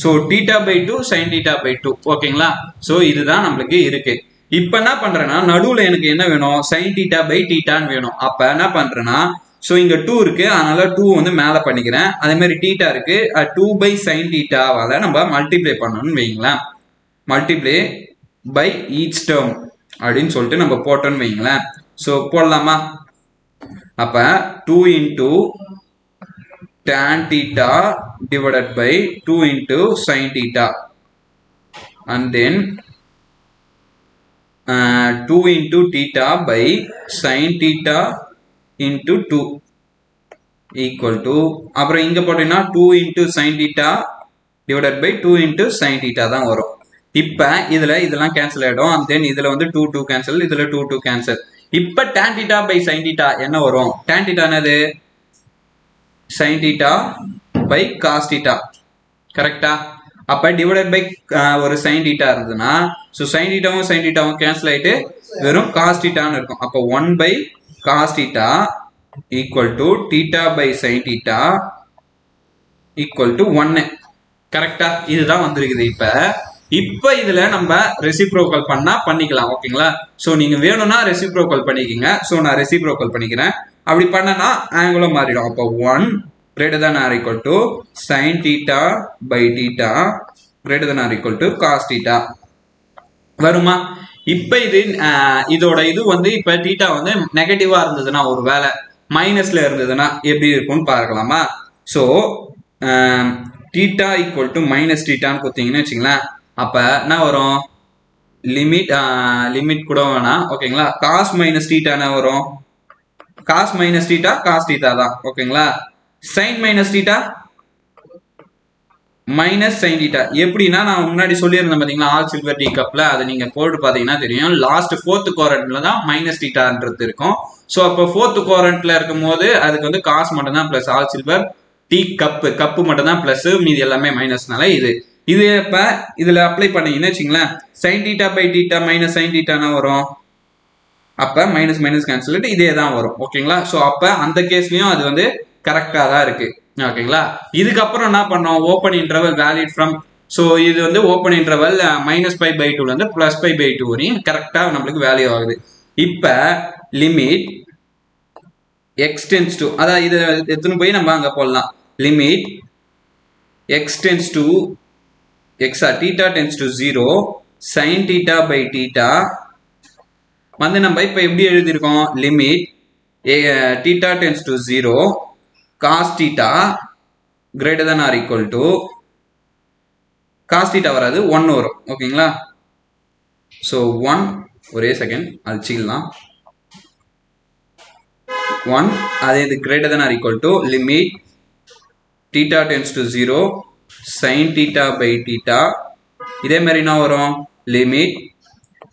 So θ/2 sin θ/2. ஓகேங்களா? ஸோ இதுதான் நம்மளுக்கு இருக்கு. இப்போ என்ன பண்றேன்னா நடுவில் எனக்கு என்ன வேணும், sin θ/θன்னு வேணும். அப்போ என்ன பண்றேன்னா ஸோ இங்க 2 இருக்கு, அதனால 2 வந்து மேலே பண்ணிக்கிறேன். அதே மாதிரி θ இருக்கு, 2/sin θவால நம்ம மல்டிப்ளை பண்ணணும்னு வைங்களேன். மல்டிப்ளை பை ஈச் டேர்ம் அப்படின்னு சொல்லிட்டு நம்ம போட்டோம்னு வைங்களேன். ஸோ போடலாமா? அப்ப 2 into tan θ divided by 2 into sin θ and then 2 into θ by sin θ into 2 equal to அப்புறம் இங்க போட்டீங்கன்னா 2 into sin θ divided by 2 into sin θ தான் வரும். இப்ப இதெல்லாம் கேன்சல் ஆயிடும். and then இதுல வந்து 2 கேன்சல், இதுல 2 கேன்சல். இப்ப tan θ by sin θ என்ன வரும்? tan θ என்னது? sin θ by cos θ. கரெக்டா? அப்ப டிவைடட் பை ஒரு sin θ இருந்ததுன்னா ஸோ sin θவும் sin θவும் கேன்சல் ஆயிட்டு வெறும் cos θன்னு இருக்கும். அப்போ 1 by cos θ equal to θ by sin θ equal to 1. கரெக்டா? இதுதான் வந்திருக்குது. இப்ப இப்போ இதுல நம்ம ரெசிப்ரோக்கல் பண்ணா பண்ணிக்கலாம் ஓகேங்களா. ஸோ நீங்க வேணும்னா ரெசிப்ரோக்கல் பண்ணிக்கோங்க. ஸோ நான் ரெசிப்ரோக்கல் பண்ணிக்கிறேன். அப்படி பண்ணனா ஆங்கிளும் மாறிடும். அப்போ 1 greater than or equal to sin theta by theta greater than or equal to cos theta வருமா. இப்ப இதோட இது வந்து இப்ப தீட்டா வந்து நெகட்டிவா இருந்ததுன்னா, ஒரு வேலை மைனஸ்ல இருந்ததுன்னா எப்படி இருக்கும்னு பார்க்கலாமா. So theta equal to minus தீட்டான்னு கொடுத்தீங்கன்னு வச்சுங்களேன். அப்ப என்ன வரும், லிமிட் கூட வேணாம் ஓகேங்களா. காஸ் மைனஸ் தீட்டா என்ன வரும், cos minus theta cos theta தான் ஓகேங்களா. Sine minus theta minus sine theta. எப்படின்னா நான் முன்னாடி சொல்லியிருந்தேன் பாத்தீங்களா, ஆல் சில்வர் டீ கப்ல அதை நீங்க போட்டு பாத்தீங்கன்னா தெரியும். லாஸ்ட் 4th குவாட்ரண்ட்ல தான் மைனஸ் தீட்டான்றது இருக்கும். ஸோ அப்போ 4th குவாட்ரண்ட்ல இருக்கும் போது அதுக்கு வந்து காசு மட்டும் தான் plus, all silver tea cup மட்டும் தான் பிளஸ், மீதி எல்லாமே மைனஸ்னால இது இப்ப இதுல அப்ளை பண்ணீங்கன்னு வச்சுங்களேன். Sine theta by theta minus sine தீட்டானா வரும். அப்ப மைனஸ் மைனஸ் கேன்சல் இதே தான் வரும் ஓகேங்களா. ஸோ அப்ப அந்த கேஸ்லயும் அது வந்து கரெக்டா தான் இருக்கு ஓகேங்களா. இதுக்கப்புறம் என்ன பண்ணோம், open interval valid from. So இது வந்து ஓப்பன் இன்டர்வல் -π/2 இருந்து +π/2 வரையும் கரெக்டா நம்மளுக்கு வேல்யூ ஆகுது. இப்ப லிமிட் x tends to, அதாவது இதை எடுத்துன்னு போய் நம்ம அங்க போடலாம். Limit x tends to theta tends to 0 sin theta by theta வந்து நம்ம இப்ப எப்படி எழுதியிருக்கோம், limit theta tends to 0 cos theta greater than or equal to, cos theta வராது 1 வரும் ஓகேங்களா. ஸோ 1 ஒரே செகண்ட் அழிச்சிக்கலாம். 1 அதே இது greater than or equal to limit theta tends to 0 sin theta by theta. இதே மாதிரி என்ன வரும், limit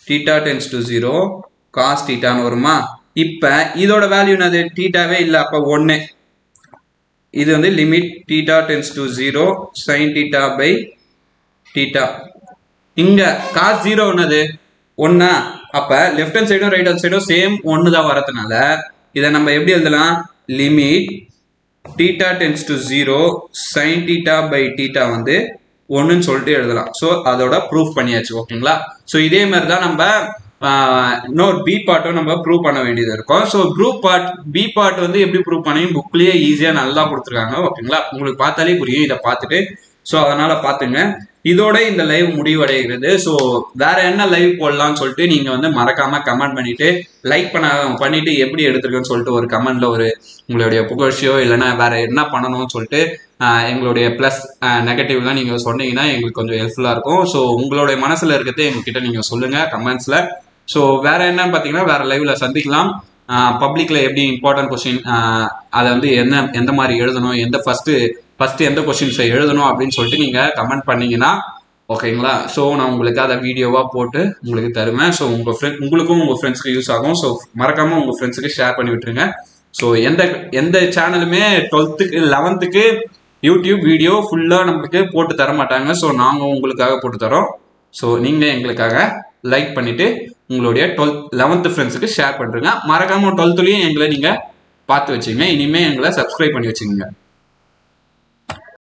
theta tends to 0 cos theta வருமா. இப்ப இதோட வேல்யூ என்னது, தீட்டாவே இல்லை, அப்ப 1. இது வந்து limit theta tends to 0 sin theta by theta. இங்க cos 0 என்னது 1. அப்ப லெஃப்ட் ஹேண்ட் சைடும் ரைட் ஹேண்ட் சைடும் சேம் 1 தான் வரதுனால இதை நம்ம எப்படி எழுதலாம், limit theta tends to 0 sin theta by theta வந்து 1ன்னு சொல்லிட்டு எழுதலாம். ஸோ அதோட ப்ரூஃப் பண்ணியாச்சு ஓகேங்களா. ஸோ இதே மாதிரி தான் நம்ம இன்னொரு பி பார்ட்டும் நம்ம ப்ரூவ் பண்ண வேண்டியது இருக்கும். ஸோ பி பார்ட் வந்து எப்படி ப்ரூவ் பண்ணி புக்லயே ஈஸியா நல்லா கொடுத்துருக்காங்க ஓகேங்களா. உங்களுக்கு பார்த்தாலே புரியும் இதை பார்த்துட்டு. ஸோ அதனால பாத்துங்க. இதோட இந்த லைவ் முடிவடைகிறது. ஸோ வேற என்ன லைவ் போடலாம்னு சொல்லிட்டு நீங்க வந்து மறக்காம கமெண்ட் பண்ணிட்டு லைக் பண்ணிட்டு எப்படி எடுத்திருக்குன்னு சொல்லிட்டு ஒரு கமெண்ட்ல ஒரு உங்களுடைய புகழ்ச்சியோ இல்லைன்னா வேற என்ன பண்ணணும்னு சொல்லிட்டு எங்களுடைய பிளஸ் நெகட்டிவ்லாம் நீங்க சொன்னீங்கன்னா எங்களுக்கு கொஞ்சம் ஹெல்ப்ஃபுல்லா இருக்கும். ஸோ உங்களுடைய மனசுல இருக்கிறது எங்ககிட்ட நீங்க சொல்லுங்க கமெண்ட்ஸ்ல. ஸோ வேற என்னன்னு பாத்தீங்கன்னா வேற லைவ்ல சந்திக்கலாம். பப்ளிக்ல எப்படி இம்பார்ட்டன்ட் கொஸ்டின் அதை வந்து எந்த மாதிரி எழுதணும், ஃபர்ஸ்ட் எந்த கொஸ்டின்ஸை எழுதணும் அப்படின்னு சொல்லிட்டு நீங்க கமெண்ட் பண்ணீங்கன்னா ஓகேங்களா. ஸோ நான் உங்களுக்கு அதை வீடியோவா போட்டு உங்களுக்கு தருவேன். ஸோ உங்களுக்கும் உங்க ஃப்ரெண்ட்ஸ்க்கு யூஸ் ஆகும். ஸோ மறக்காம உங்க ஃப்ரெண்ட்ஸுக்கு ஷேர் பண்ணி விட்டுருங்க. ஸோ எந்த சேனலுமே 12th 11th யூடியூப் வீடியோ ஃபுல்லா நம்மளுக்கு போட்டு தர மாட்டாங்க. ஸோ நாங்க உங்களுக்காக போட்டு தரோம். ஸோ நீங்க எங்களுக்காக லைக் பண்ணிட்டு உங்களுடைய 11th ஃப்ரெண்ட்ஸுக்கு ஷேர் பண்றீங்க. மறக்காம 12thலயும் எங்களை நீங்க பார்த்து வச்சுங்க. இனிமே எங்களை சப்ஸ்கிரைப் பண்ணி வச்சுக்கோங்க.